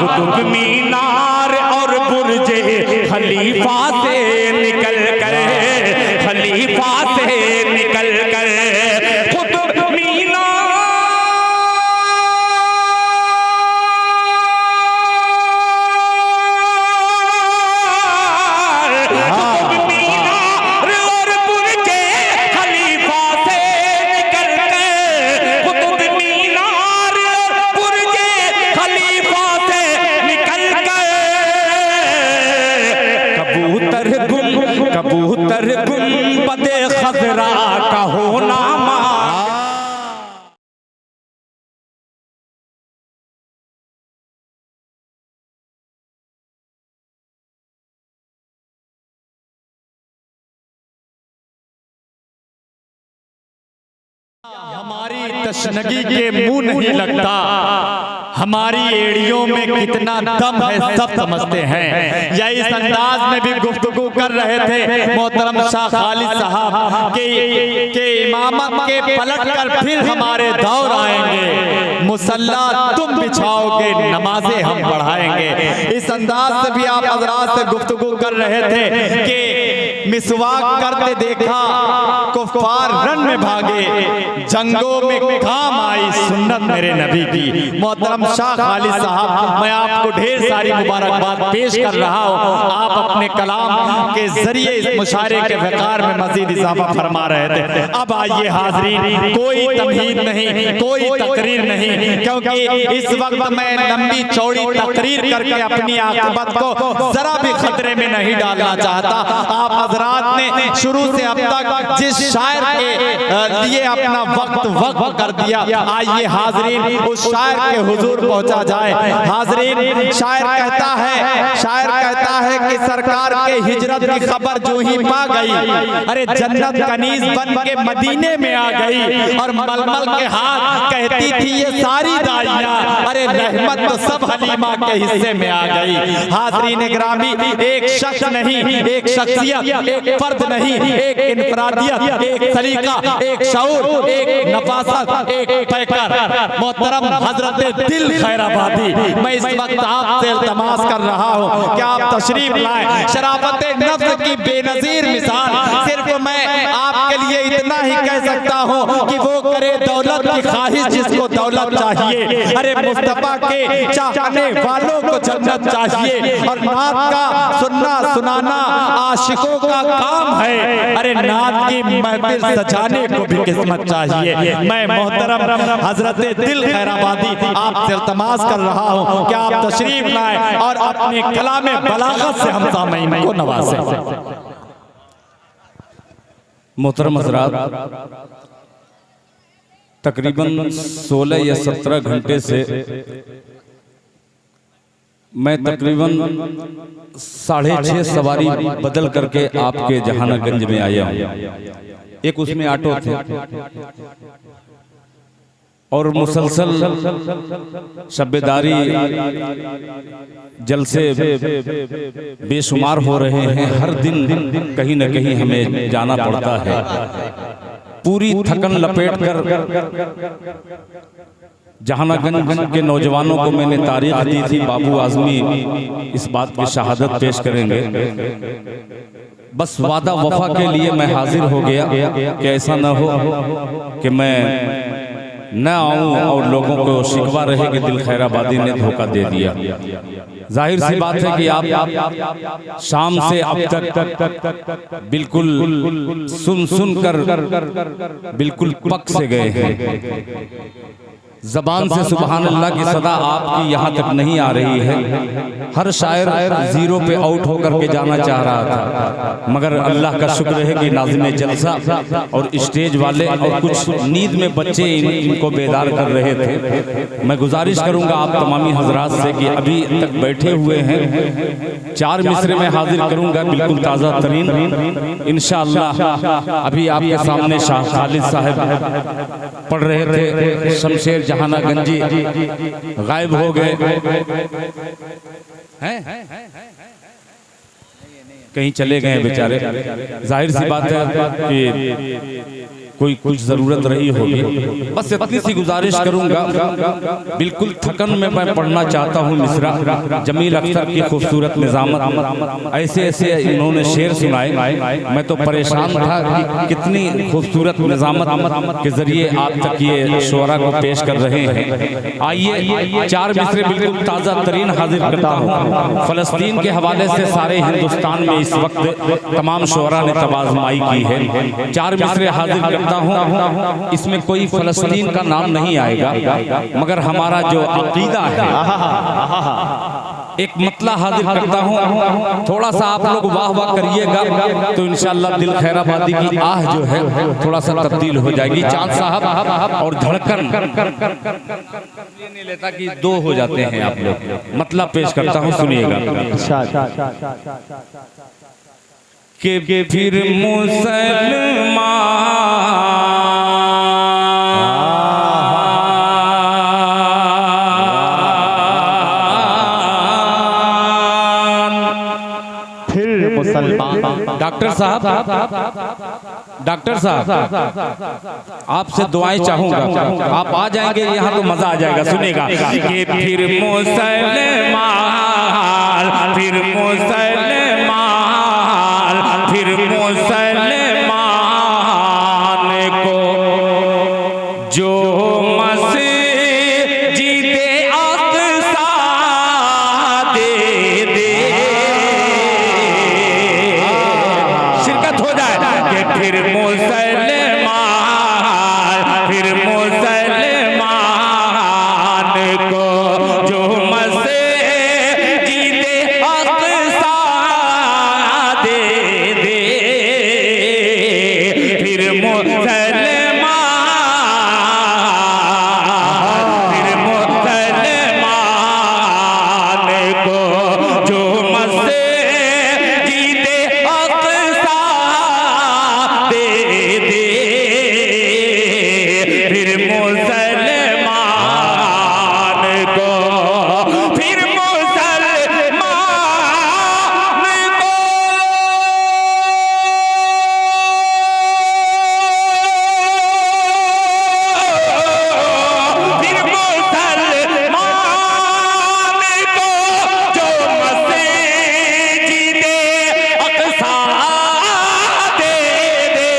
कुतुब मीनार और बुर्जे खलीफा से निकल कर, खलीफा से निकल कर कुतुब मीनार, कुतुब मीनार और बुर्जे खलीफा से निकल कर, कुतुब मीनार और बुर्जे खलीफा से निकल कर कबूतर गुंबदे खजरा का होना हमारी तशनगी के मुंह नहीं लगता, हमारी एड़ियों में कितना दम है सब समझते हैं। या इस अंदाज में भी गुफ्तगू कर रहे थे मोहतरम शाह खालिद साहब के इमामत के पलट कर फिर हमारे दौर आएंगे, मुसल्ला तुम बिछाओगे नमाजें हम पढ़ाएंगे। इस अंदाज से भी आप हजरात से गुफ्तगू कर रहे थे कि मिसवाक करते देखा कुफ्फार रन में भागे, जंगों में काम आई सुन्नत मेरे नबी की। मोहतरम शाह खालिद साहब, मैं आपको ढेर सारी मुबारकबाद पेश कर रहा हूँ। आप अपने कलाम के जरिए इस मुशायरे के वक़ार में मजीद इजाफा फरमा रहे थे। अब आइए हाज़रीन, कोई तमहीद नहीं, कोई तकरीर नहीं, क्योंकि इस वक्त मैं लंबी चौड़ी तकरीर करके अपनी आक़िबत को जरा भी खतरे में नहीं डालना चाहता। आप हजरात ने शुरू से अब तक जिस शायर के लिए अपना वक्त कर दिया, आइए हाज़रीन उस शायर के हुजूर पहुंचा जाए। हाज़रीन, शायर कहता है कि सरकार के हिजरत की खबर जो ही पा गई, अरे जन्नत कनीज बन के मदीने में आ गई, और मलमल के हाथ कहती थी ये सारी दाइयां, अरे रहमत तो सब हलीमा के हिस्से में आ गई। हाज़रीन ग्रामी, एक शख्स नहीं, एक शख्सियत, एक फर्द नहीं, एक इनफरादियत, एक सलीका, एक शऊर, एक नफासत, एक पैकर, मोहतरम हजरत दिल खैराबादी, मैं इस वक्त आपसे इल्तमास कर रहा हूँ कि आप तशरीफ लाएं। शराफत नफ्स की बेनजीर मिसाल, सिर्फ मैं आपके लिए इतना ही कह सकता हूँ कि वो करे दौलत की ख्वाहिश जिसको दौलत चाहिए, अरे मुस्तफा के चाहने वालों को जन्नत चाहिए, और नात का सुनना सुनाना आशिकों का काम है, अरे नात की महफिल सजाने को भी किस्मत चाहिए। मैं मोहतरम हजरत दिल खैराबादी आपसे इल्तमास कर रहा हूँ कि आप तशरीफ लाएं और अपने कलामे बलागत से हम सामईन को नवाजें। मोहतरम हज़रात, तकरीबन 16 या 17 घंटे से मैं तकरीबन 6:30 सवारी बदल करके आपके जहानागंज में आया हूँ। एक उसमें ऑटो थे और मुसलसल शब्बेदारी जलसे बेशुमार हो रहे हैं। हर दिन कहीं न कहीं हमें जाना पड़ता है। पूरी थकन लपेट कर जहानागंज के नौजवानों को मैंने तारीख दी थी, बाबू आज़मी इस बात की शहादत पेश करेंगे। बस वादा वफा के लिए मैं हाजिर हो गया कि ऐसा न हो कि मैं न आऊं और लोगों को शिकवा रहे कि दिल खैराबादी ने धोखा दे दिया। जाहिर सी बात है कि आप शाम से अब तक बिल्कुल सुन कर बिल्कुल पक से गए हैं। जबान से सुबहान अल्लाह की सदा आपकी यहाँ तक नहीं आ रही है। हर शायर जीरो पे आउट होकर के जाना चाह रहा था, मगर अल्लाह का शुक्र है कि नाज़िम जलसा और स्टेज वाले और कुछ नींद में बच्चे इनको बेदार कर रहे थे। मैं गुजारिश करूंगा आप तमामी हजरात से कि अभी तक बैठे हुए हैं, 4 मिसरे में हाजिर करूंगा बिल्कुल ताज़ा तरीन इंशाअल्लाह। अभी आपके सामने शाह खालिद साहब पढ़ रहे थे, शमशेर जहानागंजी गायब हो गए हैं, कहीं चले गए बेचारे। जाहिर सी बात है कि कोई कुछ ज़रूरत रही होगी। बस इतनी सी गुजारिश करूंगा, बिल्कुल थकन में मैं पढ़ना चाहता हूँ मिसरा। जमील अख्तर की खूबसूरत निज़ामत, ऐसे ऐसे इन्होंने शेर सुनाए, मैं तो परेशान था कि कितनी खूबसूरत निज़ामत के ज़रिए आप तक ये शुअरा को पेश कर रहे हैं। आइए 4 मिसरे बिल्कुल ताज़ा तरीन हाजिर करता हूँ। फ़लस्तीन के हवाले से सारे हिंदुस्तान में इस वक्त तमाम शुअरा ने तवाज़माई की है। 4 मिसरे हाजिर करता हूँ, इसमें कोई फ़लस्तीन का नाम नहीं आएगा, मगर हमारा जो अकीदा है एक मतला हाजिर करता हूँ। थोड़ा सा आप लोग वाह वाह करिएगा तो इंशाअल्लाह दिल खैराबादी की आह जो है थोड़ा सा तब्दील हो जाएगी। चांद साहब और धड़कन ये नहीं लेता कि 2 हो जाते हैं आप लोग। मतलब पेश करता हूँ, सुनिएगा कि फिर मुसलमान डॉक्टर साहब आपसे दुआएं चाहूंगा, आप आ जाएंगे यहाँ तो मजा आ जाएगा। सुनेगा कि फिर मुसलमान, फिर मुसलमान, फिर मुसलमान को जो मस्जिदे अक़सा दे दे शिरकत हो जाए कि फिर मुसलमान, फिर मुसलमान को जो मस्जिदे अक़सा दे दे, फिर मुसलमान, फिर मुसलमान को जो मस्जिदे अक़सा दे दे, फिर मुसलमान को, फिर मुसलमान को फिर मुसलमान को जो मस्जिदे अक़सा दे दे,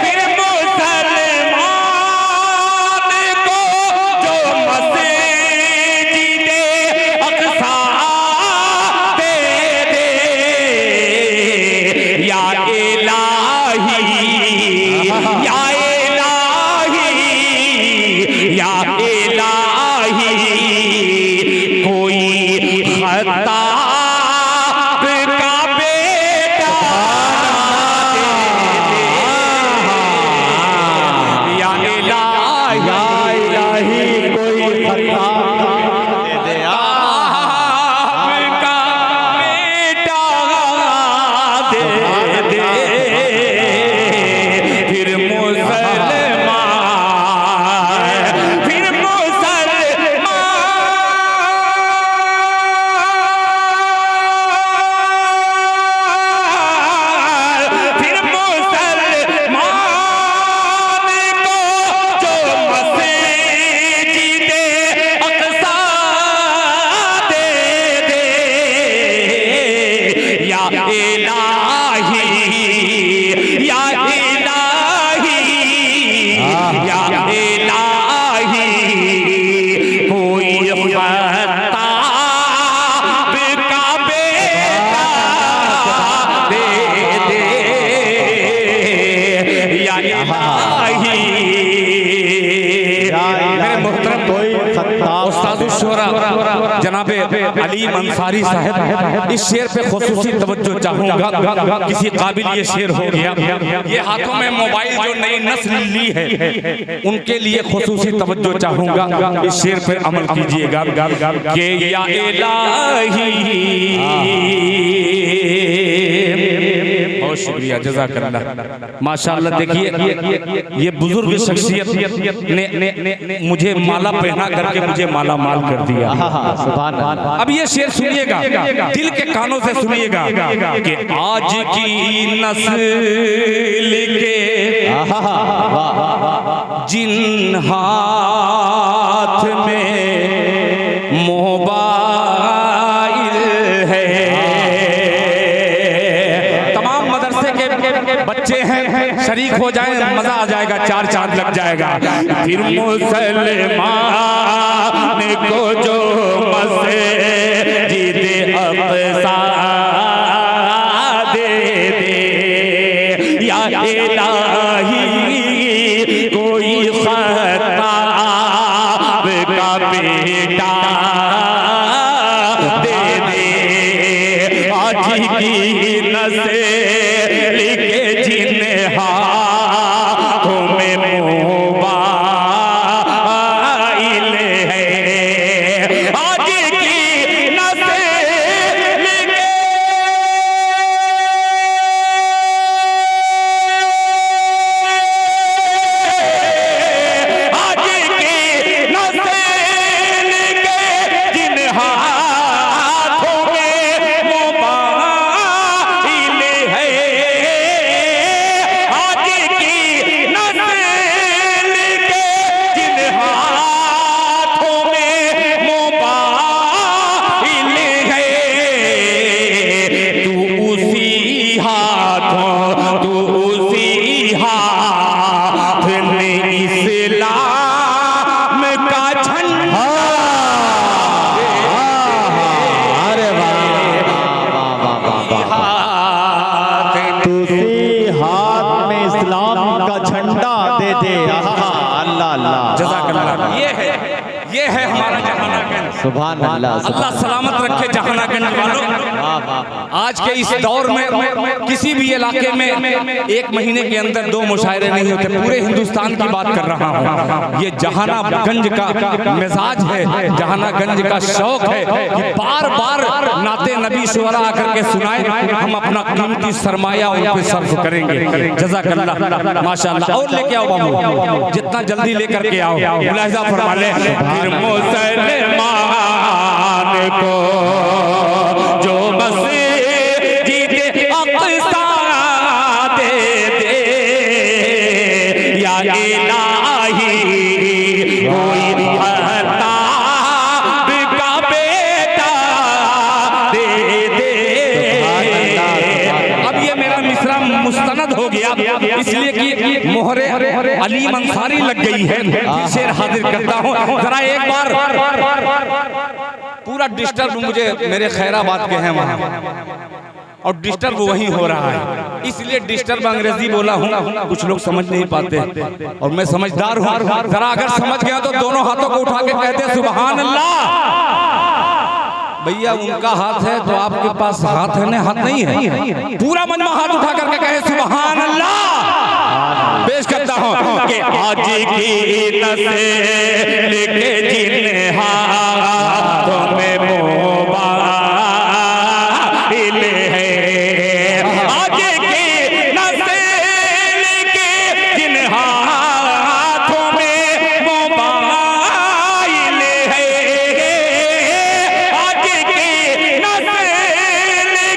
फिर मुसलमान को जो मस्जिदे अक़सा दे दे। या इलाही, या इलाही, या इलाही कोई खत्ताब का बेटा दे दे। या इलाही कोई खत्ताब का बेटा दे दे, फिर मुसलमान, फिर मुसलमान, फिर मुसलमान को जो मस्जिदे अक़सा दे दे। या इलाही, या इलाही, या इलाही कोई खत्ताब का बेटा दे दे। या इलाही मेरे मोहतरम उस्ताद-उश-शुरा जनाबे अलीम अंसारी साहब, इस शेर पे खुसूसी तवज्जो चाहूंगा। किसी काबिल ये शेर हो गया, ये हाथों में मोबाइल जो नई नस्ल ली है उनके लिए खुसूसी तवज्जो चाहूंगा। इस शेर पे अमल कीजिएगा कि या इलाही बहुत शुक्रिया, जज़ाकल्लाह। माशाअल्लाह देखिए ये बुजुर्ग शख्सियत ने मुझे माला पहना करके मुझे माला माल कर दिया। सुभान अल्लाह। अब ये शेर सुनिएगा, दिल के कानों से सुनिएगा कि आज की नस्ल के जिन हाथ में मोबाइल है, तमाम मदरसे के बच्चे हैं, शरीक हो जाएं, मजा आ जाएगा, चार चांद लग जाएगा। फिर मुसलमान को जो मस्जिद अक़सा दे दे या इलाही कोई ख़त्ताब का बेटा दे दे। आज की नस्ल के जिन हाथों में मोबाइल है, आज की नस्ल के आज की नस्ल के जिन हाथों में मोबाइल है, आज की नस्ल के जिन हाथों में मोबाइल है, तू उसी हाथ में इस्लाम का झंडा अरे तुसी हाथ में इस्लाम का झंडा दे दे। अल्लाह अल्लाह। जज़ाकल्लाह। ये है हमारा जहानागंज। सुभान अल्लाह। अल्लाह सलामत रखे जहानागंज वालों। आज के इस दौर में किसी भी इलाके में एक महीने के अंदर 2 मुशायरे नहीं होते। पूरे हिंदुस्तान की बात कर रहा हूँ। ये जहानागंज का मिजाज है, जहानागंज का शौक है कि बार बार नाते नबी शुअरा आकर के सुनाए, हम अपना कीमती सरमाया उन पे सर्फ करेंगे। जज़ाकल्लाह, माशाअल्लाह। और लेके आओ बाबू, जितना जल्दी लेकर के आओ। मुलाहिजा फरमा ले। फिर मुसलमान को जो मस्जिद अक़सा दे दे या इलाही कोई ख़त्ताब का बेटा दे दे। अब ये मेरा मिसरा मुस्तनद हो गया, इसलिए कि मोहरे अलीम अंसारी लग गई है। शेर हाजिर करता हूँ, जरा एक बार। पूरा डिस्टर्ब मुझे मेरे खैराबाद के हैं वहाँ, और डिस्टर्ब वही हो रहा है, इसलिए डिस्टर्ब अंग्रेजी बोला हूँ, कुछ लोग समझ नहीं पाते और मैं समझदार हूँ। जरा अगर समझ गया तो दोनों हाथों को उठा के कहते सुभान अल्लाह। भैया उनका हाथ है तो आपके पास हाथ है ना? हाथ नहीं है। पूरा मजमा हाथ उठा करके कहे सुभान अल्लाह। पेश करता हूँ कि आज की नस्ल के जिन हाथों में मोबाइल है, आज की नस्ल के जिन हाथों में मोबाइल है, आज की नस्ल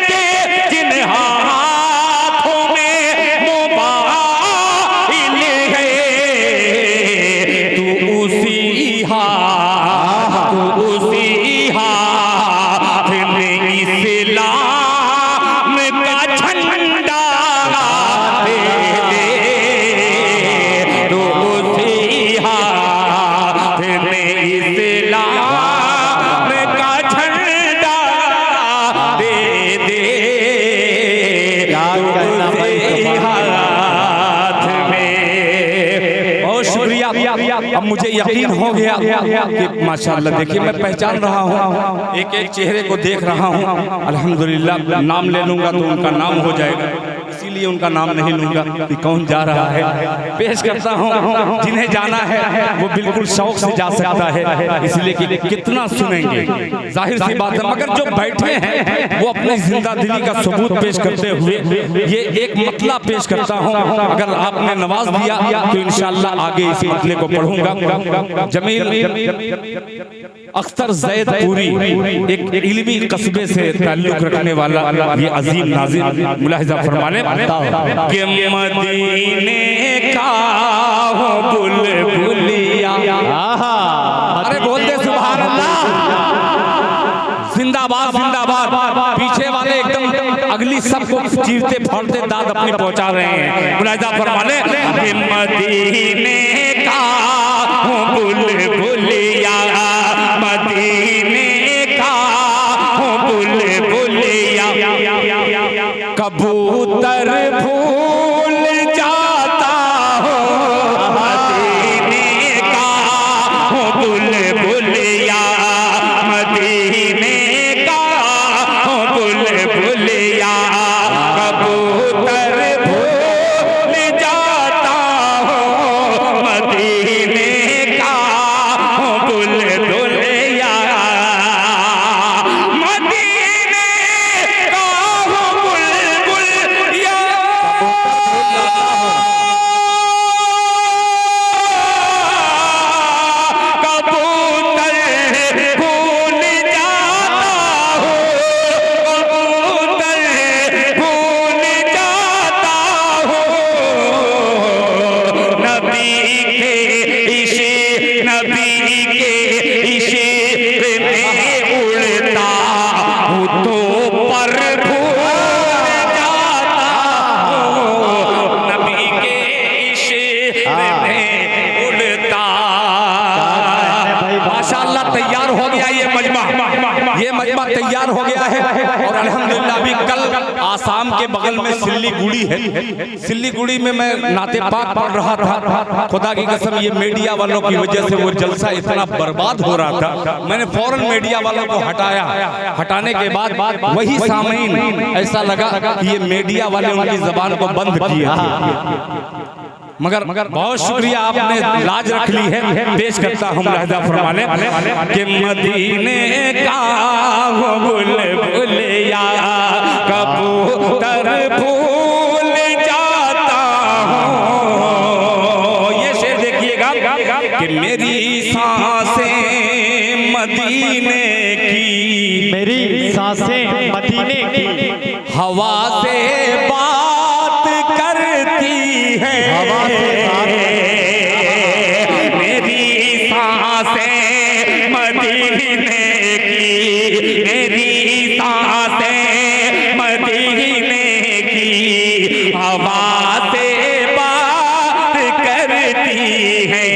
के जिन हाथों में मोबाइल है, तू उसी हाथ में इस्लाम का झंडा दे दे। तू उसी हाथ में इस्लाम का झंडा दे दे। तू उसी हाथ में। बहुत शुक्रिया। अब मुझे यकीन हो गया कि माशाअल्लाह देखिए मैं पहचान रहा हूँ, एक एक चेहरे को देख रहा हूँ। अल्हम्दुलिल्लाह नाम ले लूंगा तो उनका नाम हो जाएगा, इसीलिए इसीलिए उनका नाम नहीं लूंगा कि कौन जा रहा है। पेश करता हूँ, जिन्हें जाना है वो बिल्कुल शौक से जा सकता है, इसलिए कि कितना सुनेंगे, जाहिर सी बात है। मगर जो बैठे हैं वो अपनी जिंदा दिली का सबूत पेश करते हुए ये एक मतला पेश करता हूँ। अगर आपने नवाज दिया तो इंशाअल्लाह आगे इस मतले को पढ़ूंगा। जमील अख्तर ज़ैद पूरी एक इल्मी कस्बे से ताल्लुक रखने वाला ये अजीम नाज़िम मुलाहिज़ा फरमाने कि मदीने का हो बुलबुलिया। अरे बोल दे सुभान अल्लाह, जिंदाबाद जिंदाबाद। पीछे वाले एकदम अगली सबको चीरते फाड़ते दाद अपनी पहुंचा रहे हैं। मुलाहिज़ा फरमाने कि मदीने का हो बुलबुलिया, मदीने का हो बुलबुलिया, कबूतर भूल जाता हो, मदीने का हो बुलबुलिया, मदीने का हो बुलबुलिया, कबूतर भूल जाता हो, मदीने का हो बुलबुलिया, मदीने का हो बुलबुलिया, कबूतर भूल जाता हो, कबूतर भूल जाता हो, नबी के इश्क, नबी के इश्क में उड़ता हूँ तो पर भूल जाता हो, नबी के इश्क में उड़ता। माशाअल्लाह तैयार हो गया ये मजमा तैयार हो गया है। और अल्हम्दुलिल्लाह अभी कल आसाम के बगल में सिल्लीगुड़ी है, सिल्लीगुड़ी में मैं नाते पाक पढ़ रहा था। खुदा की कसम ये मीडिया वालों की वजह से वो जलसा इतना बर्बाद हो रहा था, मैंने फौरन मीडिया वालों को हटाया। हटाने के बाद वही सामीन ऐसा लगा कि ये मीडिया वाले उनकी जबान को बंद किए थे। मगर बहुत शुक्रिया, आपने लाज रख ली है। पेश करता हूँ मुलाहिज़ा फरमाने कि मदीने का हो बुलबुलिया, कबूतर भूल जाता हूँ। ये शेर देखिएगा कि मेरी सांसें मदीने की, मेरी सांसें मदीने की हवा से बात करती है, हवा से मेरी सांसें मदीने की, मेरी सांसें मदीने की, हवा से बात करती है,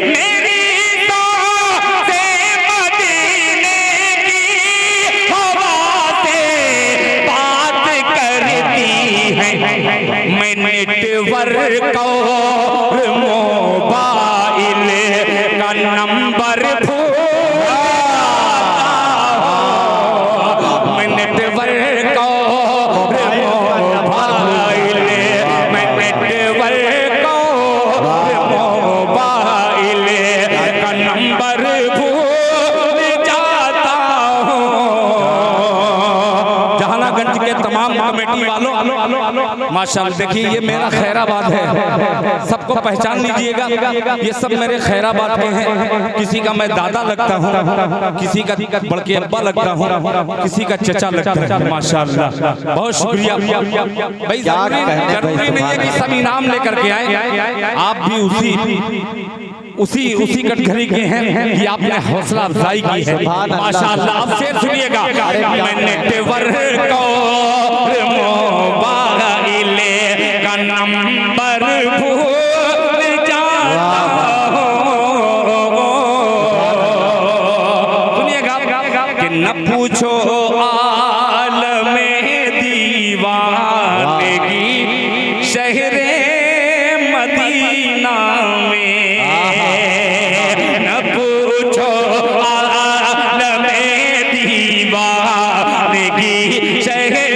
मेरी सांसें मदीने की, हवा से बात करती है। मैं नेटवर्क और मोबाइल का नंबर भूल जाता हूँ, मैं नेटवर्क और मोबाइल, मैं नेटवर्क और मोबाइल का नंबर भूल जाता हूँ। जहानागंज के तमाम कमेटी वालों माशाअल्लाह, देखिए ये मेरा खैराबाद है, सबको पहचान लीजिएगा। ये सब मेरे खैराबाद के हैं। किसी का मैं दादा लगता हूँ, किसी का बड़के अब्बा लगता हूँ, किसी का चचा लगता है। माशाअल्लाह बहुत शुक्रिया भाई। जरूरी नहीं है कि सब इनाम लेकर के आए, आप भी उसी कटघरी के हैं कि आपने हौसला अफजाई की है। माशाअल्लाह आप शेर सुनिएगा, मैंने नेटवर्क और मोबाइल का नंबर भूल जाता हूँ। सुनिएगा कि न पूछो आलमे दीवानगी शहरे मदीना में, न पूछो आलमे दीवानगी शहरे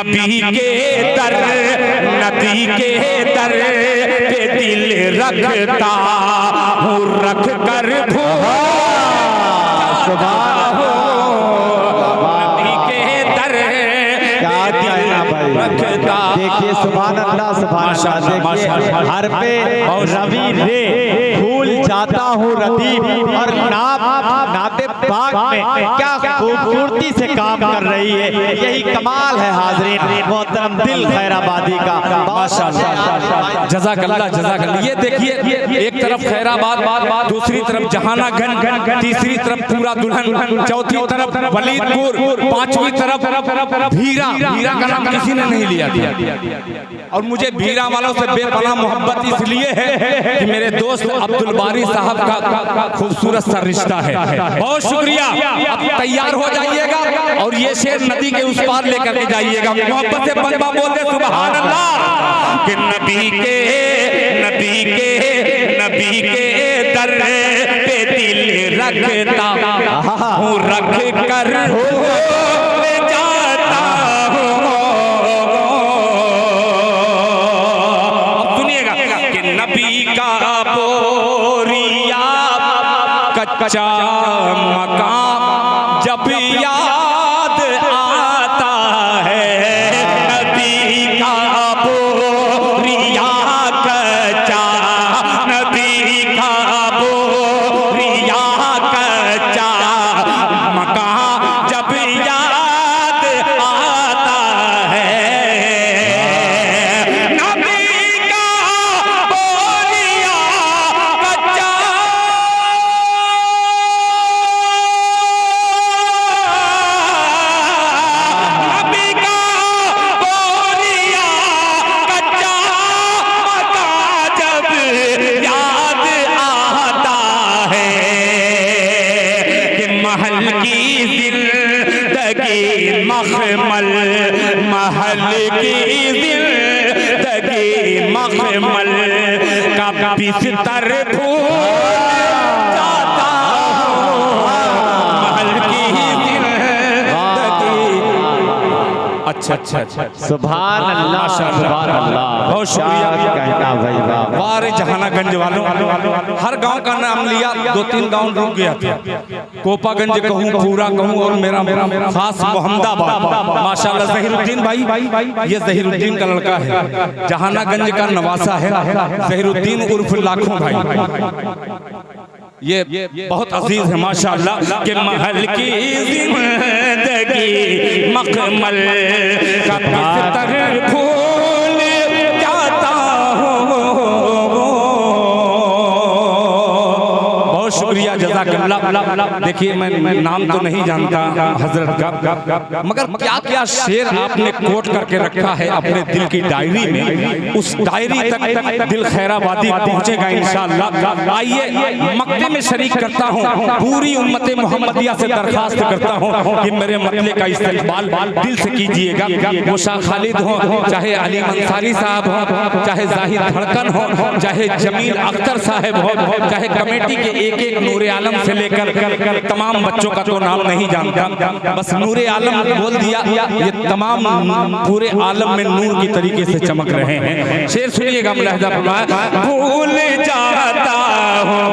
नबी के दर पे दिल रखता हूँ, रख कर नबी के दर पे दिल रखता। देखिए सुभान अल्लाह सुभान अल्लाह, देखिए हर पे रवि रे फूल जाता हूँ रदीफ, और नाते पाक में क्या खूबसूरती से काम कर रही है। यही कमाल है हाज़रीन मोहतरम दिल खैराबादी का। माशाअल्लाह, जज़ाकल्लाह जज़ाकल्लाह। ये देखिए, एक तरफ खैराबाद, दूसरी तरफ जहानागंज, तीसरी तरफ पूरा दुल्हन, चौथी तरफ वलीदपुर, पांचवी तरफ भीरा। भीरा का नाम किसी ने नहीं लिया था, और मुझे भीरा वालों से बेपनाह मोहब्बत इसलिए है कि मेरे दोस्त अब्दुल बारी साहब का खूबसूरत सा रिश्ता है। बहुत शुक्रिया। अब तैयार हो जाइएगा और ये शेर नदी के उस पार लेकर के जाइएगा। मोहब्बत से बंदा बोलते सुभान अल्लाह। कि नबी के दर पे दिल रखता हूँ, रख कर जाता हूँ। अब सुनिएगा कि नबी का बोरिया कच्चा मकाम जब याद आता है, नबी का बोरिया कच्चा, नबी का बोरिया कच्चा मकान जब याद आता है, नबी का बोरिया कच्चा मखमल, महल की जिंदगी मखमल का बिस्तर फूल जाता हूँ, महल की जिंदगी। अच्छा अच्छा अच्छा, सुभान अल्लाह सुभान अल्लाह। बहुत शुक्रिया कहना भाई वाह। वारे जहानागंज वालों, हर गांव का नाम लिया, 2-3 गांव रुक गया था। कोपागंज कहूँ, पूरा कहूँ, और मेरा खास मोहम्मदाबाद। माशाल्लाह ज़हीरुद्दीन भाई, ये ज़हीरुद्दीन का लड़का है, जहानागंज का नवासा है, ज़हीरुद्दीन उर्फ लाखों भाई। ये बहुत अजीज है माशाल्लाह। के महल की जिंदगी मखमल का बिस्तर फूल जाता हूँ। बहुत शुक्रिया जज़ाकल्लाह। देखिए मैं नाम तो नहीं जानता हजरत का, मगर क्या क्या शेर आपने कोट करके रखा है अपने दिल की डायरी में, उस डायरी तक दिल खैराबादी पहुंचेगा इंशाअल्लाह। आइए मक्ते में शरीक करता हूं, पूरी उम्मत मोहम्मदिया से दरखास्त करता हूं कि मेरे मतले का इस्तेमाल दिल से कीजिएगा। वो शाह खालिद हो, चाहे अली अंसारी साहब हो, चाहे जाहिद धड़कन हो, चाहे जमील अख्तर साहब हो, चाहे कमेटी के एक नूरे आलम से लेकर तमाम बच्चों का तो नाम नहीं जानता, बस नूरे आलम बोल दिया। ये तमाम पूरे आलम में नूर की तरीके से चमक रहे हैं। शेर सुनिएगा मुलाहिजा फरमाया। भूल जाता हूँ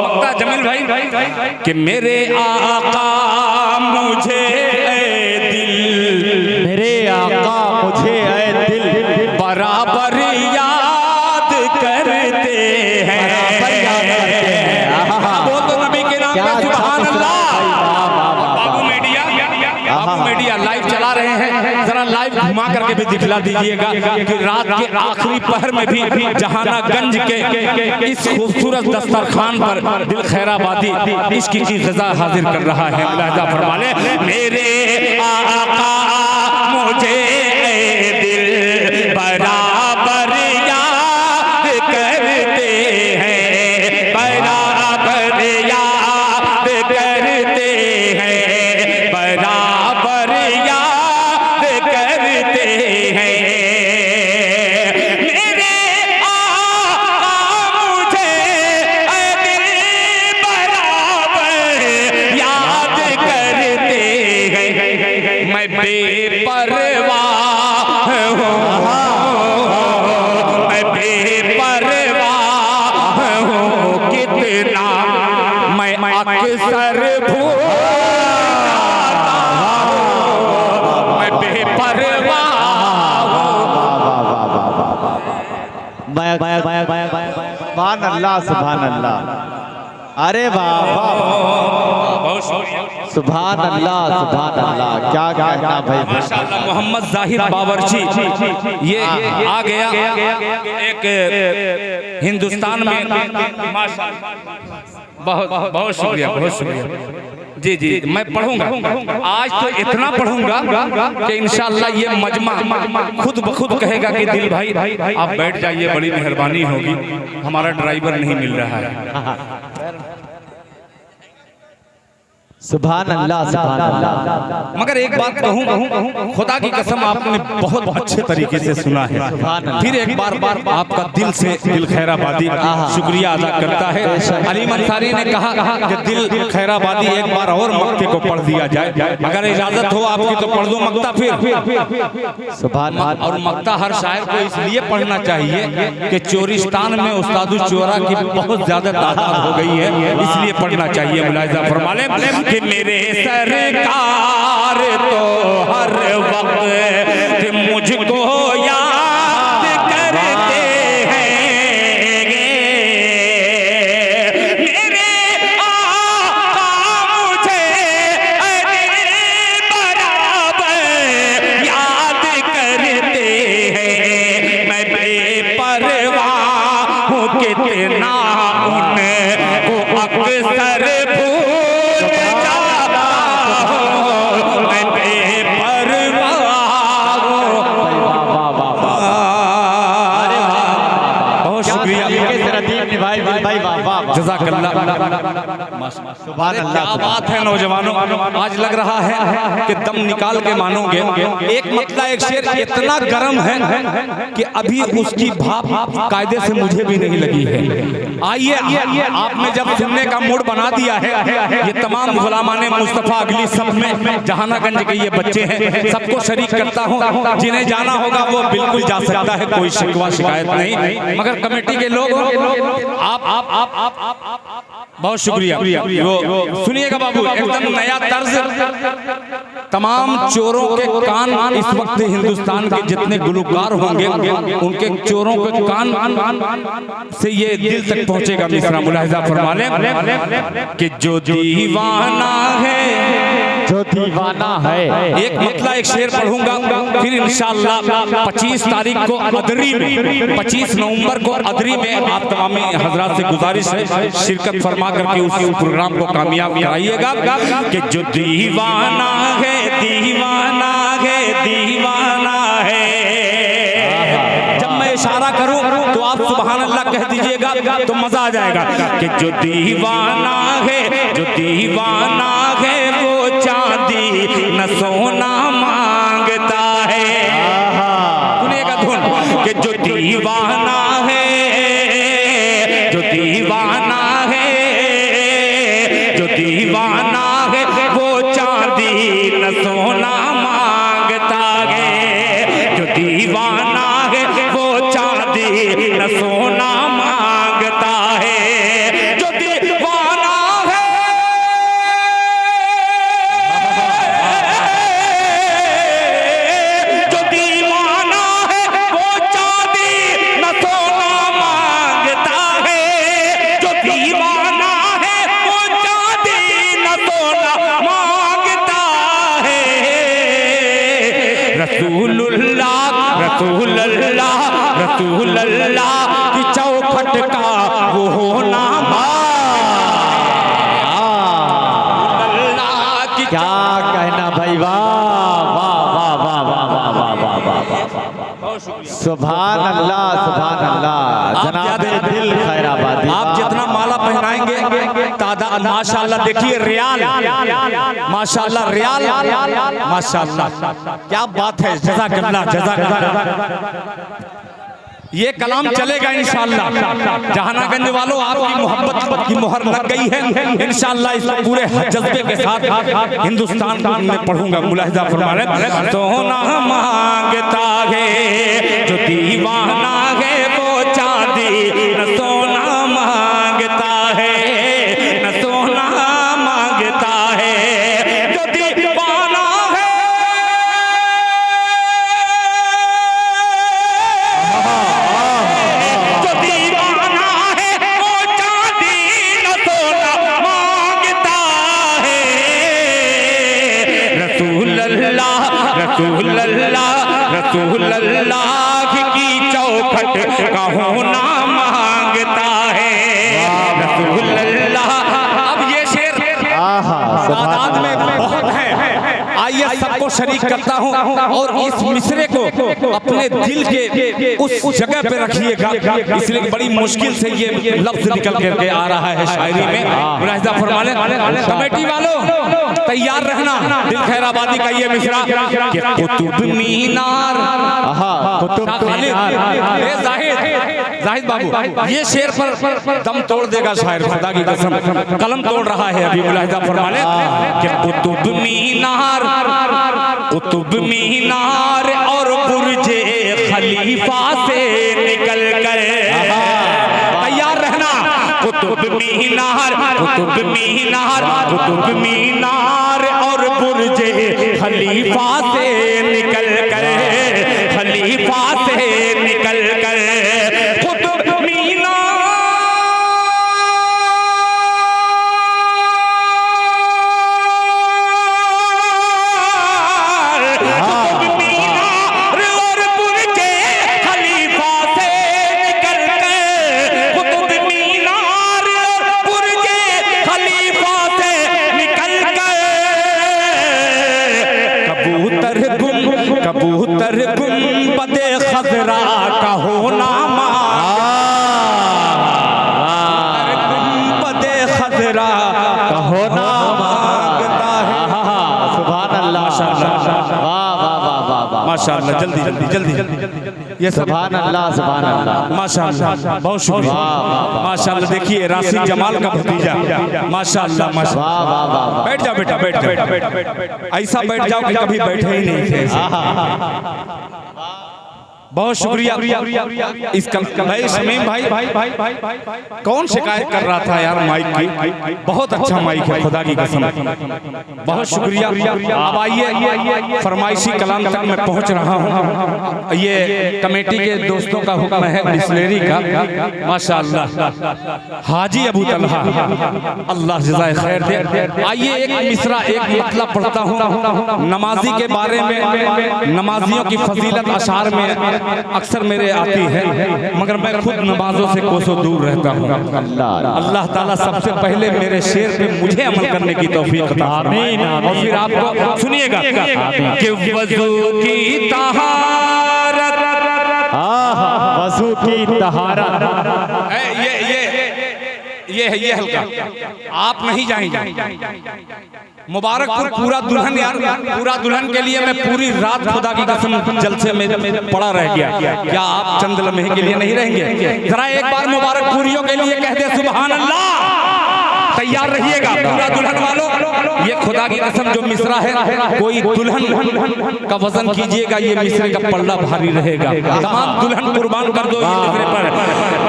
मक्का जमील भाई कि मेरे आका मुझे दिल, मेरे आका मुझे दिल बराबर याद करते हैं। बोल दो नबी के नाम पे सुभान अल्लाह। बाबू मीडिया लाइव चला रहे हैं, जरा लाइव घुमा करके भी दिखला दीजिएगा कि रात के आखिरी पहर में भी जहानागंज के इस खूबसूरत दस्तरखान पर दिल खैराबादी इसकी ग़िज़ा हाजिर कर रहा है। मुलाहिजा फरमा ले। मेरे आका मुझे दिल बराबर याद करते हैं, बराबर याद करते हैं, बराबर याद करते हैं। मेरे आका मुझे दिल बराबर याद करते हैं। सुभान अल्लाह सुभान अल्लाह। अरे वाह वाह सुभान अल्लाह सुभान अल्लाह। क्या कहना भाई। माशाअल्लाह मोहम्मद जाहिर बावर्ची ये आ गया एक हिंदुस्तान में। बहुत बहुत शुक्रिया बहुत शुक्रिया। जी जी मैं पढ़ूंगा आज तो इतना पढ़ूंगा कि इंशाअल्लाह ये मजमा खुद ब खुद कहेगा कि दिल भाई आप बैठ जाइए, बड़ी मेहरबानी होगी, हमारा ड्राइवर नहीं मिल रहा है। सुभान अल्लाह सुभान अल्लाह। मगर एक बात कहूँ, खुदा की कसम आपने बहुत अच्छे तरीके से सुना है। फिर एक बार आपका दिल से दिल खैराबादी शुक्रिया अदा करता है। अली अंसारी ने कहा कि दिल खैराबादी एक बार और मक्के को पढ़ दिया जाए। अगर इजाजत हो आपकी तो पढ़ दो मक्ता फिर। सुभान। और मक्ता हर शायर को इसलिए पढ़ना चाहिए कि चोरिस्तान में उस्तादु चोरा की बहुत ज्यादा तादाद हो गई है, इसलिए पढ़ना चाहिए। मुलाहिजा फरमा लें कि मेरे सरकार तो हर वक्त मुझको याद करते हैं, मेरे आका मुझे बराबर याद करते हैं। मैं बेपरवाह हूँ कितना उनको अक्सर क्या बात है नौजवानों। आज लग रहा है कि दम निकाल के मानोगे। एक मतला एक शेर इतना गर्म है कि अभी उसकी भाप कायदे से मुझे भी नहीं लगी है। आइए आपने जब सुनने का मूड बना दिया है, ये तमाम गुलामाने मुस्तफा अगली सब में जहानागंज के ये बच्चे हैं, सबको शरीक करता हूँ। जिन्हें जाना होगा वो बिल्कुल जा सकता है, कोई शिकवा शिकायत नहीं। मगर कमेटी के लोग आप बहुत शुक्रिया। वो सुनिएगा बाबू, एकदम नया तर्ज। तमाम चोरों के कान इस वक्त हिंदुस्तान के जितने गुलकार होंगे उनके चोरों के कान से ये दिल तक पहुंचेगा। मिसरा मुलाहिजा फरमा लें कि जो दीवाना है, जो दीवाना है। एक मतला एक शेर पढ़ूंगा, फिर इंशाअल्लाह 25 तारीख को अदरी में, 25 नवंबर को अदरी में आप तमाम हजरात से गुजारिश है शिरकत फरमा करके उस प्रोग्राम को कामयाब कराइएगा। कि जो दीवाना है दीवाना है दीवाना है। जब मैं इशारा करूं तो आप सुभान अल्लाह कह दीजिएगा तो मजा आ जाएगा। कि जो दीवाना है, जो दीवाना है वो चांदी न सोना मांगता है। सुनिएगा धुन। कि जो दीवाना है, जो दीवाना है, जो दीवाना है वो चांदी न सोना मांगता है। जो दीवाना है वो चांदी न सोना मांगता है। जो दीवाना है, जो दीवाना है वो चांदी न सोना मांगता है। जो दीवाना है वो चांदी न सोना मांगता है। रसूलुल्लाह रसूलुल्लाह रसूलुल्लाह की चौखट का वो होना क्या कहना भाई। वाह वाह वाह वाह वाह वाह वाह वाह वाह। सुभान अल्लाह सुभान अल्लाह। जनाबे दिल खैराबादी। आप जितना माला पहनाएंगे तादा माशाअल्लाह। देखिए रियाल माशाअल्लाह, रियाल माशाअल्लाह, क्या बात है। जज़ाकल्लाह जज़ाकल्लाह। ये कलाम चलेगा इंशाअल्लाह। जहानागंज वालों आपकी मोहब्बत की मोहर लग गई है इंशाअल्लाह। इस पूरे जज्बे के साथ हिंदुस्तान में पढ़ूंगा। मुलाहिजा फरमा लें। सोना मांगता है जो दीवाना है वो चांदी न सोना मांगता है, न सोना मांगता है। जो दीवाना है, अल्लाह की चौखट का होना मांगता है रसूल अल्लाह। अब ये शेर तादाद में बहुत है, आइए सबको शरीक करता हूँ और इस मिसरे को अपने दिल के उस जगह पे रखिएगा, इसलिए बड़ी मुश्किल से ये लफ्ज निकल करके आ रहा है शायरी में। मुलाहिजा फरमाने कमेटी वालों तैयार रहना, दिल खैराबादी का ये मिसरा कि कुतुब मीनार जाहिद बाबू ये शेर पर दम तोड़ देगा शायर, खुदा की कसम कलम तोड़ रहा है अभी। मुलाहिजा फरमाने कि कुतुब मीनार और बुर्जे खलीफा से निकल कर तैयार रहना। कुतुब मीनार और बुर्जे खलीफा से निकल कर कुतुब कबूतर गुंबदे खजरा का होना गुंबदे खजरा का होना मांगता है। सुभान अल्लाह, माशाअल्लाह, जल्दी ये सुभान अल्लाह, माशाअल्लाह, बहुत शुक्रिया माशाअल्लाह। देखिए राशिद जमाल का भतीजा माशाअल्लाह, बैठ जाओ बेटा, बैठ जाओ, ऐसा बैठ जाओ कि कभी बैठे ही नहीं थे। बहुत शुक्रिया। इस भाई शमीम भाई कौन शिकायत कर रहा था यार माइक की? बहुत अच्छा माइक है, खुदा की कसम, बहुत शुक्रिया। अब आइए फरमाइशी कलाम तक मैं पहुंच रहा हूं। ये कमेटी के दोस्तों का हुक्म है बिस्लेरी का, माशाअल्लाह हाजी अबू तलहा, अल्लाह जज़ाए खैर दे। आइए एक मिसरा एक मतलब पढ़ता हूं नमाजी के बारे में। नमाजियों की फजीलत अशार में अक्सर मेरे आती है, मगर मैं खुद नमाजों से कोसों दूर रहता हूँ। अल्लाह ताला सबसे पहले मेरे शेर पे मुझे अमल करने की तौफीक अता फरमाए। और फिर आपको सुनिएगा कि वज़ू की तहारत, वज़ू की तहारत, ये हल्का आप नहीं जाएंगे। मुबारकपुर पूरा दुल्हन यार, पूरा दुल्हन के लिए मैं पूरी रात खुदा की कसम जलसे में पड़ा रह गया। क्या आप चंद लम्हे के लिए नहीं रहेंगे? जरा एक बार मुबारकपुरियों के लिए कह दे सुभान अल्लाह। तैयार रहिएगा पूरा दुल्हन वालों। ये खुदा की कसम जो मिसरा है, कोई दुल्हन का वजन कीजिएगा, ये मिसरे का पल्ला भारी रहेगा। तमाम दुल्हन कुर्बान कर दो इस मिसरे पर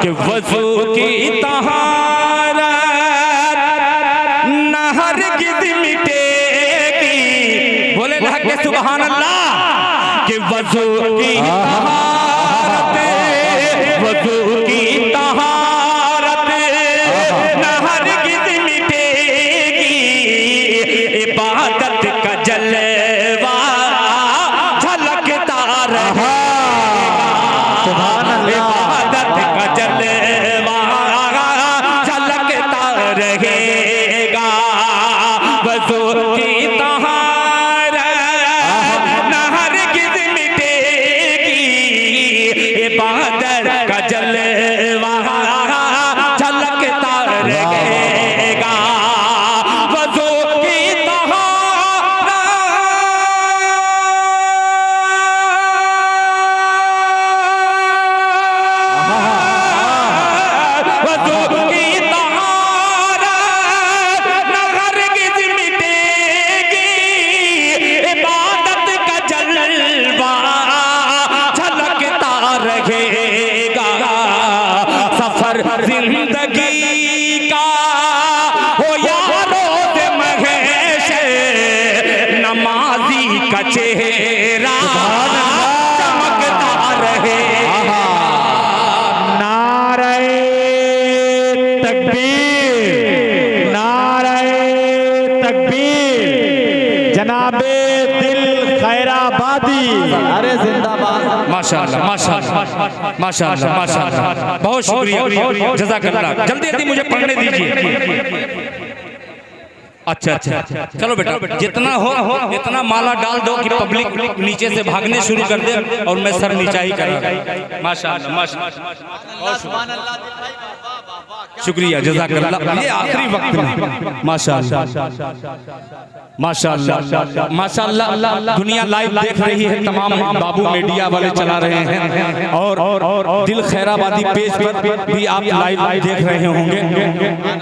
कि वज़ू की तहारत नहर गिद मिटेगी। बोले ना के सुभान अल्लाह कि वज़ू की तहारत, वज़ू की तहारत नहर गिद मिटेगी। इबादत का जलवा झलकता रहेगा, इबादत का जलवा झलकता रहेगा। वज़ू की तहारत नहर गिद मिटेगी। इबादत का जलवा झलकता रहेगा। वज़ू की तहारत, वज़ू की तहारत नहर गिद मिटेगी। इबादत का जलवा झलकता रहेगा। सफर जिंदगी का हो यारो से महेश, नमाजी का चेहरा चमकता रहेगा। नारे तकबीर, नारे तकबीर। जनाबे दिल खैराबादी, अरे जिंदाबाद। माशाअल्लाह माशाअल्लाह माशाअल्लाह माशाअल्लाह, बहुत शुक्रिया, जज़ाकल्लाह। जल्दी जल्दी मुझे पढ़ने दीजिए। अच्छा अच्छा, चलो बेटा जितना हो इतना माला डाल दो कि पब्लिक नीचे से भागने शुरू कर दे और मैं सर नीचा ही करूंगा। माशाअल्लाह माशाअल्लाह, शुक्रिया, जज़ाकल्लाह। ये आखिरी वक्त में माशाअल्लाह माशाअल्लाह माशाअल्लाह, दुनिया लाइव देख रही है, तमाम बाबू मीडिया वाले चला रहे हैं और दिल खैराबादी पेज पर भी आप लाइव देख रहे होंगे।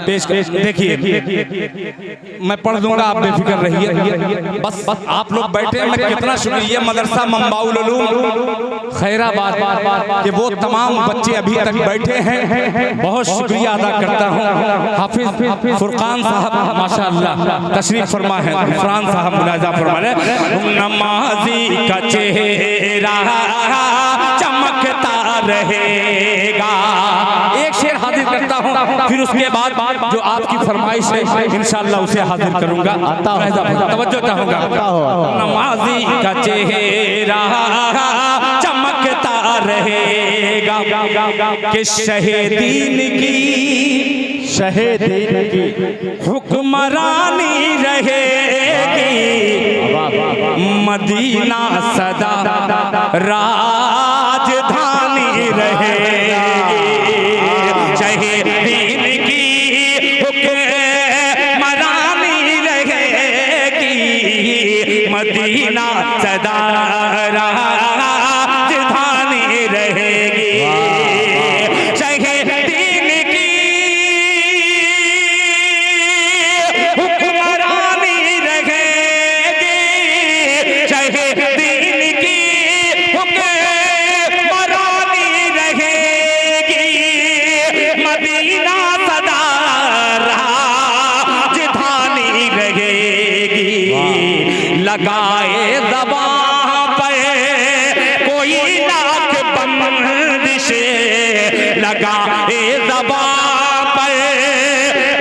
पेज देखिए, मैं पढ़ दूंगा, आप बेफिक्र रहिए। बस आप लोग बैठे, मैं कितना शुक्रिया मदरसा मंबाउल उलूम खैराबाद के वो तमाम बच्चे अभी तक बैठे हैं, बहुत शुक्रिया अदा करता हूँ। हाफिज फुरकान साहब माशाअल्लाह तशरीफ फरमा है, फरहान साहब मुलाजा फरमा रहे, नमाजी का चेहरा चमकता रहेगा। एक शेर हाजिर करता हूँ, फिर उसके बाद जो आपकी फरमाइश है इंशाअल्लाह उसे हाजिर करूंगा। तवज्जो चाहूंगा। नमाजी का चेहरा चमकता रहेगा कि शहीदीन की हुक्मरानी रहेगी, मदीना सदा राजधानी रहेगी। शहीदीन की हुक्मरानी रहेगी, मदीना सदा राजधानी रहेगी। लगाए ज़बां पर कोई लाख बंदिश, लगाए ज़बां पर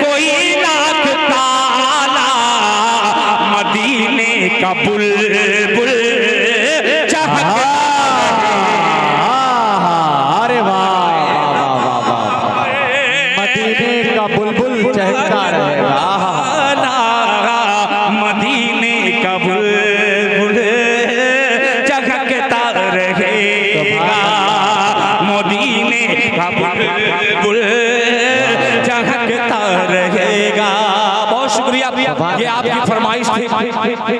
कोई लाख ताला, मदीने का बुलबुल चहकता। अरे वाह, मदीने का बुलबुल चहकता रहेगा। मदीने का बुलबुल चहकता रहेगा, मदीने का बुलबुल चहकता रहेगा। बहुत शुक्रिया, ये आपकी फरमाइश थी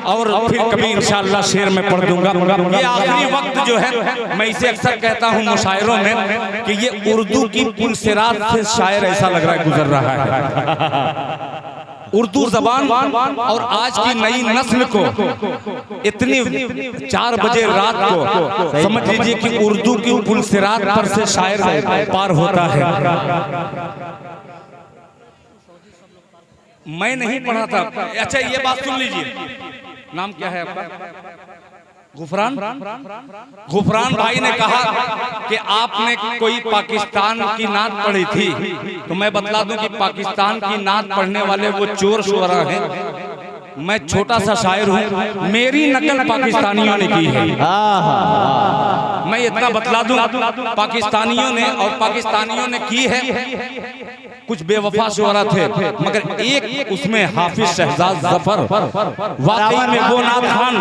और फिर कभी इंशाअल्लाह शेर में पढ़ दूंगा। ये आखिरी वक्त जो है, मैं इसे अक्सर कहता हूँ मुशायरों में कि ये उर्दू की पुलसिरात से शायर ऐसा लग रहा है गुजर रहा है। उर्दू जबान और आज की नई नस्ल को इतनी 4 बजे रात को समझ लीजिए कि उर्दू की पुलसिरात पर से शायर पार होता है। मैं नहीं पढ़ा था। अच्छा ये बात सुन लीजिए, नाम क्या है आपका? गुफरान भाई ने कहा कि आपने कोई पाकिस्तान की नात पढ़ी थी, तो मैं बतला दूं कि पाकिस्तान की नात पढ़ने वाले वो चोर शुअरा हैं। मैं छोटा सा शायर हूँ, मेरी नकल पाकिस्तानियों ने की है। मैं इतना बतला दूं, पाकिस्तानियों ने और पाकिस्तानियों ने की है। कुछ बेवफा शुअरा थे, मगर एक उसमें हाफिज शहजाद जफर, वाकई में वो नात खान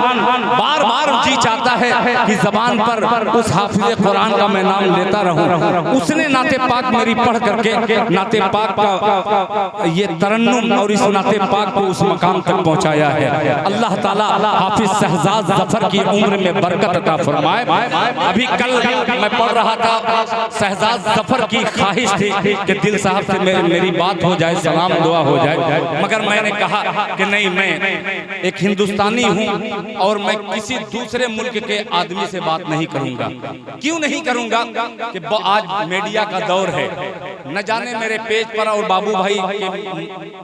बार बार जी चाहता है कि जबान पर उस हाफिज कुरान का मैं नाम लेता रहूं। उसने नाते पाक मेरी पढ़ करके नाते पाक का ये तरन्नुम और इस नाते पाक को उस मकाम तक पहुंचाया है। अल्लाह ताला हाफिज शहजाद जफर की उम्र में बरकत अता फरमाए। अभी कल मैं पढ़ रहा था, शहजाद जफर की ख्वाहिश थी कि दिल साहब से मेरी बात हो जाए, सलाम दुआ हो जाए, मगर मैंने कहा कि नहीं, मैं एक हिंदुस्तानी हूं और मैं किसी दूसरे मुल्क के आदमी से बात नहीं करूंगा। क्यों नहीं करूंगा कि आज मीडिया का दौर है, न जाने मेरे पेज पर और बाबू भाई के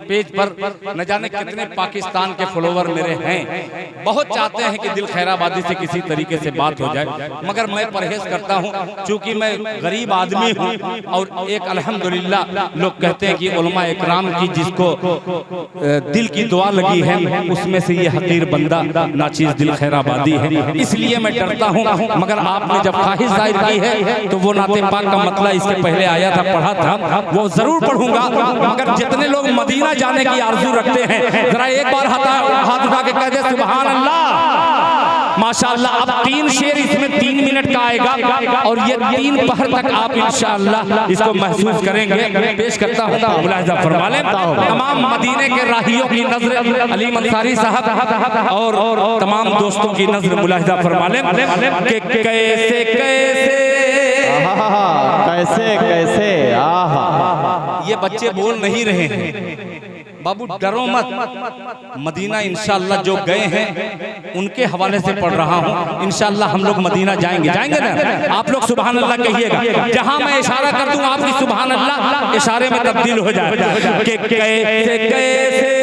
पेज पर न जाने कितने पाकिस्तान के फॉलोवर मेरे हैं। बहुत चाहते हैं कि दिल खैराबादी से किसी तरीके से बात हो जाए, मगर मैं परहेज करता हूं, चूंकि मैं गरीब आदमी हूं। और एक अल्हम्दुलिल्लाह लोग कहते हैं कि उलमा इकराम की जिसको दिल की दुआ लगी है उसमें से ये हकीर बंदा नाचीज दिल खैराबादी है, इसलिए मैं डरता हूं। मगर आपने जब ख्वाहिश जाहिर की है तो वो नाते पाक का मतलब इसके पहले आया था, पढ़ा था, वो जरूर पढ़ूंगा। मगर जितने लोग मदीना जाने की आरजू रखते हैं जरा एक बार हाथ उठा के कह दे सुभान अल्लाह। माशाअल्लाह। अब 3 शेर इसमें 3 मिनट का आएगा और ये 3 पहर तक आप इंशाअल्लाह इसको महसूस करेंगे। पेश करता हूँ, मुलाहिजा फरमा लें तमाम मदीने के राहियों की नजर, अली अंसारी साहब और तमाम दोस्तों की नजर मुलाहिजा फरमा लें कि कैसे कैसे कैसे कैसे ये बच्चे बोल नहीं रहे हैं। बाबू डरो मत, मदीना इंशाअल्लाह जो गए हैं उनके हवाले से पढ़ रहा हूँ। इंशाअल्लाह हम लोग मदीना जाएंगे, जाएंगे ना? आप लोग सुभान अल्लाह कहिएगा। जहां मैं इशारा कर दूं आपकी सुभान अल्लाह इशारे में तब्दील हो जाए कि कैसे कैसे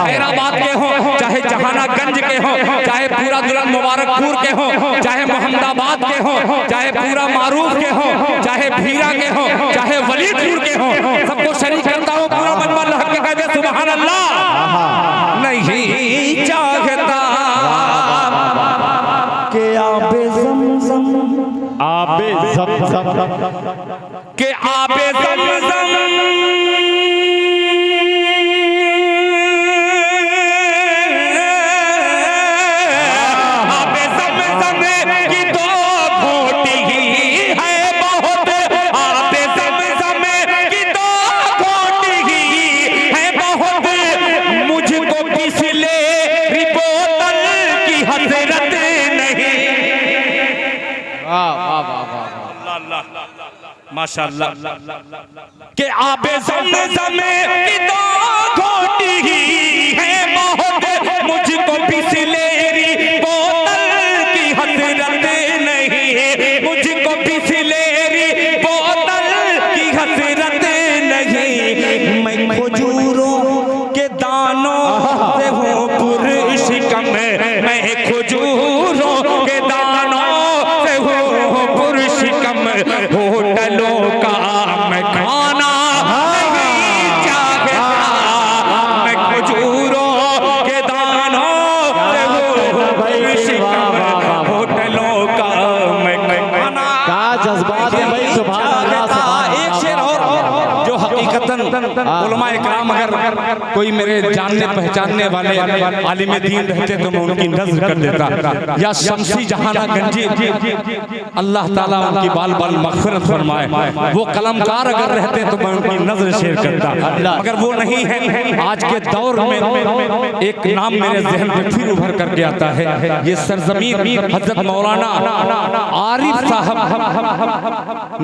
खैराबाद के हो, चाहे जहानागंज के हो, चाहे पूरा दुल्हन मुबारकपुर के हो, चाहे मोहम्मदाबाद के हो, चाहे पूरा मारूफ के हो, चाहे भीरा के हो, चाहे वलीदपुर के हो, सबको शरीक करता हूँ। पूरा मनवा लहक के कहते सुभान अल्लाह। नहीं चाहता कि आबे ज़मज़म के आबे ज़मज़म माशाअल्लाह के आबे ज़मज़म की 2 घोटी ही है बहुत, मुझको बिसलेरी बोतल की हसरत नहीं, मुझको बिसलेरी बोतल की हसरत नहीं। मैं खजूरों के दानों से हूँ पुरशिकम, मैं खजूरों के दानों से हूँ पुरशिकम। होटलों का मैं खाना नहीं चाहता, मैं खजूरों के दानों से होटलों का मैं खाना। क्या जज्बात है भाई, सुभान अल्लाह। एक शेर और जो हकीकतन उलमा इकराम अगर कोई मेरे जानने पहचानने वाले आलिम दीन रहते तो मैं उनकी नज़्र कर देता। या शमसी जहाना गंजी, अल्लाह ताला उनकी बाल बाल मग़फ़िरत फरमाए, वो कलमकार अगर रहते तो मैं उनकी नज़र शेयर करता, मगर वो नहीं है। आज के दौर में एक नाम मेरे ज़हन में फिर उभर करके आता है, ये सरज़मीन हज़रत मौलाना आरिफ साहब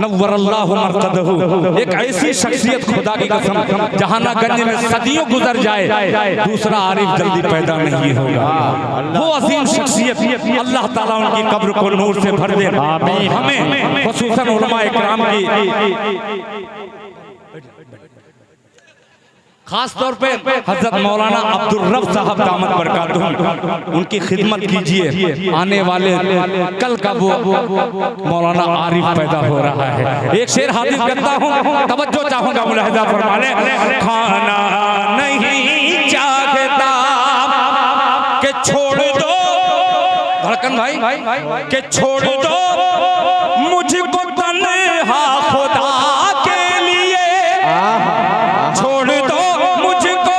नव्वरल्लाहु मरक़दहू, एक ऐसी शख्सियत खुदा की कसम जहानागंज में सदियों गुजर जाए दूसरा आरिफ जल्दी पैदा नहीं होगा। वो अजीम शख्सियत अल्लाह ताला उनकी कब्र को नूर से भर दे। हमें खुसूसन उलमा इकराम की खास तौर पे हजरत मौलाना अब्दुल रब साहब दामत बरकातहू, उनकी खिदमत कीजिए। आने वाले कल का वो मौलाना आरिफ पैदा हो रहा है। एक शेर हाजिर करता हूँ, तवज्जो चाहूंगा, मुलाहिजा फरमाने। खाना नहीं चाहता कि छोड़ दो धड़कन भाई, के छोड़ दो मुझको तन्हा खुदा के लिए, छोड़ दो मुझको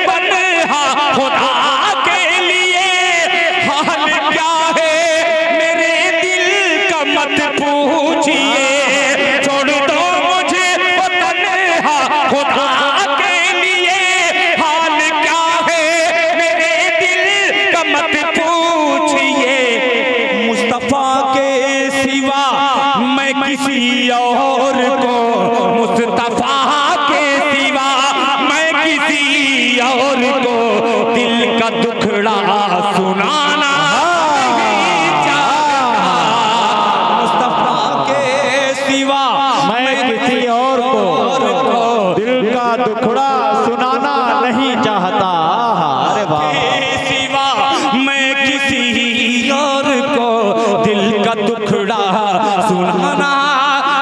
तन्हा खुदा के लिए। हाल क्या है मेरे दिल का मत पूछिए, छोड़ दो मुझे तन्हा खुदा के लिए। हाल क्या है मेरे दिल का मत पूछिए, मुस्तफा के सिवा मैं किसी और को, मुस्तफा के सिवा मैं किसी और को दिल का दुखड़ा सुनाना नहीं चाहता। मुस्तफा के सिवा मैं किसी और को दिल का दुखड़ा सुनाना नहीं चाहता। अरे वाह, के सिवा मैं किसी और को दिल का दुखड़ा सुनाना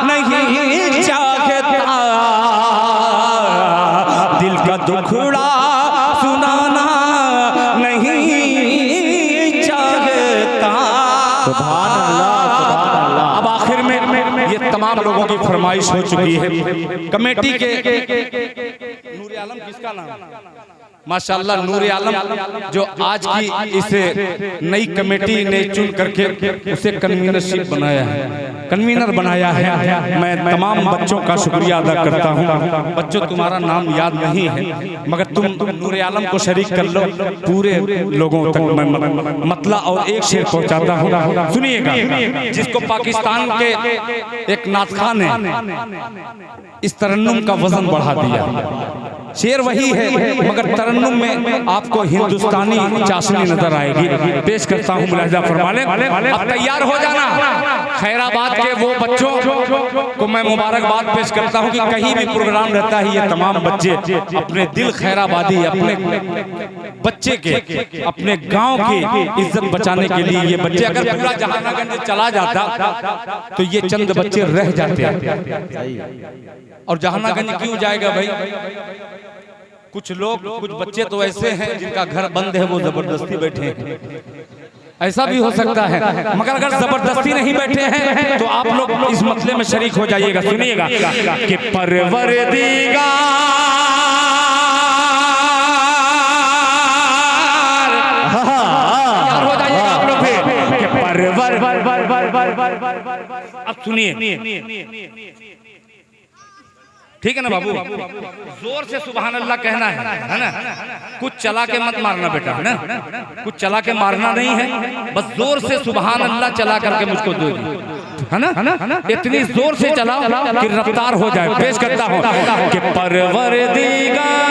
नहीं चाहता, दिल का दुखड़ा सुनाना नहीं चाहता। सुभान अल्लाह, सुभान अल्लाह। अब आखिर में ये तमाम लोगों की फरमाइश हो चुकी है। कमेटी के नूर आलम किसका नाम, माशाअल्लाह नूर आलम, जो आज की इसे नई कमेटी ने चुन करके उसे कन्वीनरशिप बनाया है, कन्वीनर बनाया है। मैं तमाम बच्चों का शुक्रिया अदा करता हूँ। बच्चों तुम्हारा नाम याद नहीं है, मगर तुम नूर आलम को शरीक कर लो, पूरे लोगों तक मैं मतला और एक शेर पहुँचाता हूँ, सुनिएगा। जिसको पाकिस्तान के एक नातखा ने इस तरन्नुम का वजन बढ़ा दिया। शेर वही है मगर तरन्नुम में आपको हिंदुस्तानी चाशनी नजर आएगी। पेश करता हूँ, मुलाहिजा फरमाने। अब तैयार हो जाना। खैराबाद के वो बच्चों को मैं मुबारकबाद पेश करता हूँ कि कहीं भी प्रोग्राम रहता है ये तमाम बच्चे अपने दिल खैराबादी, अपने बच्चे के, अपने गांव की इज्जत बचाने के लिए ये बच्चे, अगर पूरा जहानागंज चला जाता तो ये चंद बच्चे रह जाते। और जहानागंज क्यों जाएगा भाई? कुछ लोग, कुछ बच्चे तो ऐसे हैं जिनका घर बंद है, वो जबरदस्ती बैठे हैं, ऐसा भी हो सकता है। मगर अगर जबरदस्ती नहीं बैठे हैं तो आप लोग इस मसले में शरीक हो जाइएगा। सुनिएगा कि परवरदिगार हो जाइएगा आप लोग कि अब सुनिए, ठीक है ना बाबू? जोर से सुभान अल्लाह कहना है ना? कुछ चला के मत मारना बेटा, है ना? कुछ चला के मारना नहीं है, बस जोर से सुभान अल्लाह चला करके मुझको दो, है ना? इतनी जोर से चलाओ कि रफ्तार हो जाए। पेश करता हूँ कि परवरदिगार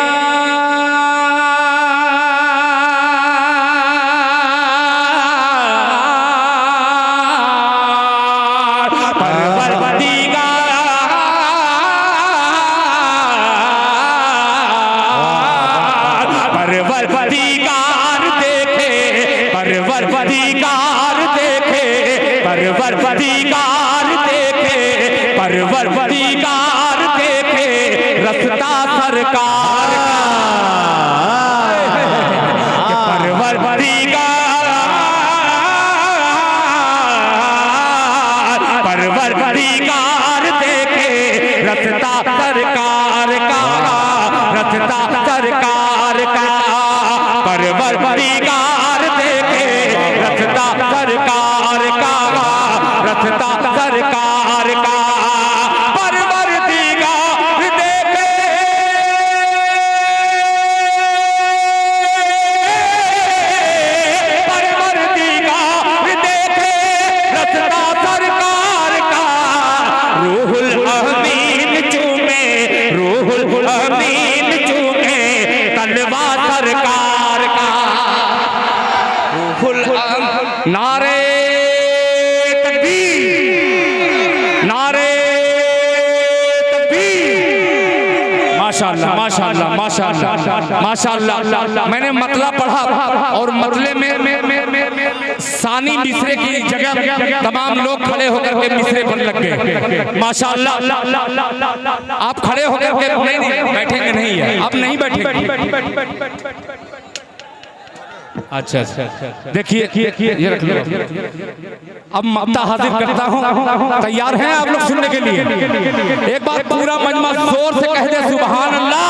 परवरदिगार देखे रस्ता सरकार, परवरदिगार माशाअल्लाह माशाअल्लाह माशाअल्लाह माशाअल्लाह। मैंने मतला पढ़ा और मतले में सानी मिसरे की जगह तमाम लोग खड़े होकर के मिसरे पर लग गए। माशाअल्लाह। आप खड़े होकर के नहीं बैठेंगे, नहीं है आप नहीं बैठेंगे। अच्छा देखिए ये रख लो। अब मक्ता हाजिर करता हूँ, तैयार हैं आप लोग सुनने के लिए? एक बार पूरा मजमा जोर से कह दे सुभान अल्लाह।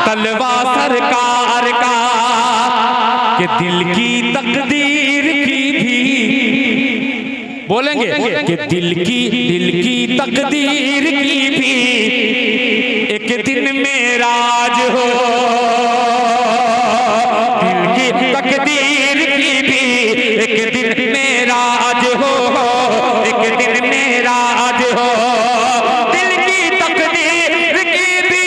तलवा सरकार का कि दिल की तकदीर की भी, बोलेंगे कि दिल की तकदीर की भी एक दिन में राज हो, तकदीर की भी एक दिन में राज हो, एक दिन में राज हो। दिल की तकदीर की भी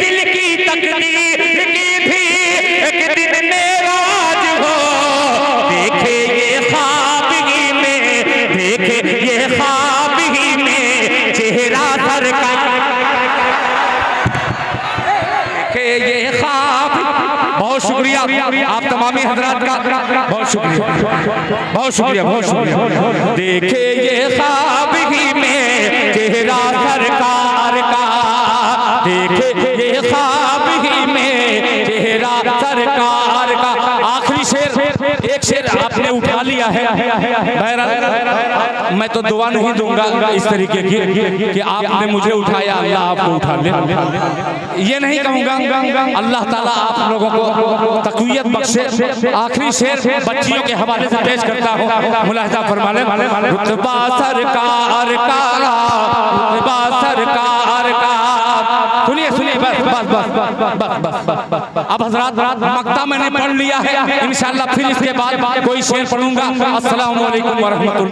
दिल की तकदीर की भी एक दिन में राज हो। देखे ये ख्वाब ही में, देखे ये ख्वाब ही में चेहरा सरकार, ये ख्वाब। बहुत शुक्रिया आप तमामी हजरात का, बहुत शुक्रिया बहुत शुक्रिया बहुत शुक्रिया। देखे ये ख्वाब ही में चेहरा सरकार का, देखे ये ख्वाब ही में चेहरा सरकार का। आखिरी शेर, एक शेर आपने उठा लिया है। बहरहाल मैं तो दुआ नहीं दूंगा इस तरीके की कि आपने मुझे उठाया अल्लाह आपको उठा ले, ये नहीं कहूंगा। अल्लाह ताला आप लोगों को तक़वियत बख्शे। आखिरी शेर बच्चियों के हवाले से पेश करता हूँ, मुलाहिजा फरमा लें। रुतबा सरकार का, रुतबा सरकार का। सुनिए सुनिए, बस बस बस बस बस बस। अब हजरात मक्ता मैंने पढ़ लिया है, इंशाअल्लाह फिर इसके बाद कोई शेर पढ़ूंगा। अस्सलामु अलैकुम व रहमतुल्लाह।